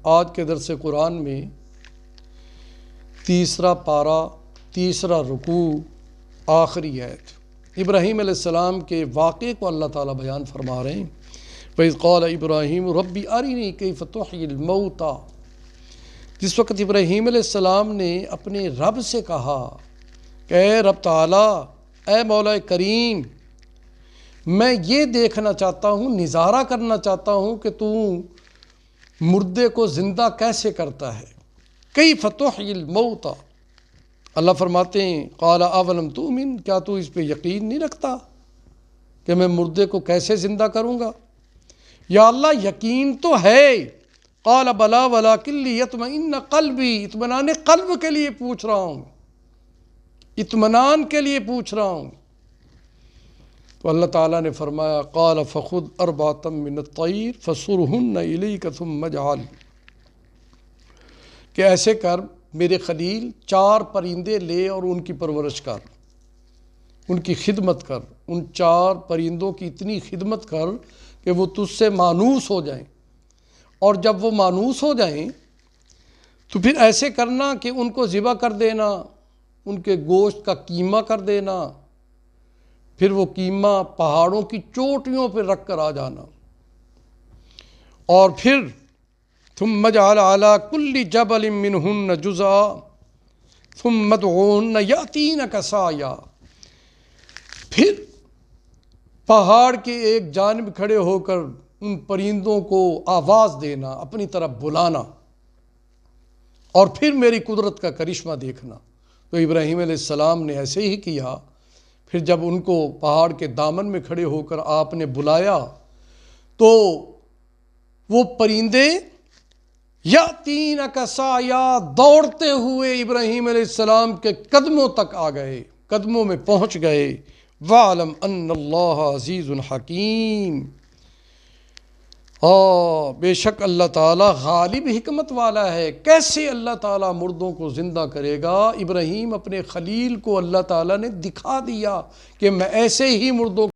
آج کے درس قرآن میں تیسرا پارہ، تیسرا رکوع، آخری آیت ابراہیم علیہ السلام کے واقعے کو اللہ تعالیٰ بیان فرما رہے ہیں۔ وَإِذْ قَالَ إِبْرَاهِيمُ رَبِّ أَرِنِي كَيْفَ تُحْيِي الْمَوْتَى۔ جس وقت ابراہیم علیہ السلام نے اپنے رب سے کہا کہ اے رب تعالیٰ، اے مولا کریم، میں یہ دیکھنا چاہتا ہوں، نظارہ کرنا چاہتا ہوں کہ تو مردے کو زندہ کیسے کرتا ہے۔ کیف تحیی الموتى، اللہ فرماتے ہیں قال اولم تؤمن، کیا تو اس پہ یقین نہیں رکھتا کہ میں مردے کو کیسے زندہ کروں گا؟ یا اللہ یقین تو ہے۔ قال بلا ولکن لیطمئن قلبی، اطمینان قلب کے لیے پوچھ رہا ہوں، اطمینان کے لیے پوچھ رہا ہوں۔ تو اللہ تعالیٰ نے فرمایا قال فخذ اربعۃ من الطیر فصرہن الیک ثم اجعل، کہ ایسے کر میرے خلیل، 4 پرندے لے اور ان کی پرورش کر، ان کی خدمت کر، ان 4 پرندوں کی اتنی خدمت کر کہ وہ تجھ سے مانوس ہو جائیں، اور جب وہ مانوس ہو جائیں تو پھر ایسے کرنا کہ ان کو ذبح کر دینا، ان کے گوشت کا قیمہ کر دینا، پھر وہ قیمہ پہاڑوں کی چوٹیوں پہ رکھ کر آ جانا، اور پھر ثم اجعل علی کل جبل منہن جزءا ثم ادعوہن یأتینک سعیا، پھر پہاڑ کے ایک جانب کھڑے ہو کر ان پرندوں کو آواز دینا، اپنی طرف بلانا، اور پھر میری قدرت کا کرشمہ دیکھنا۔ تو ابراہیم علیہ السلام نے ایسے ہی کیا۔ پھر جب ان کو پہاڑ کے دامن میں کھڑے ہو کر آپ نے بلایا تو وہ پرندے یأتینک سعیا، دوڑتے ہوئے ابراہیم علیہ السلام کے قدموں تک آ گئے، قدموں میں پہنچ گئے۔ وَاعْلَمْ أَنَّ اللَّهَ عَزِيزٌ حَكِيمٌ، بے شک اللہ تعالیٰ غالب حکمت والا ہے۔ کیسے اللہ تعالیٰ مردوں کو زندہ کرے گا؟ ابراہیم اپنے خلیل کو اللہ تعالیٰ نے دکھا دیا کہ میں ایسے ہی مردوں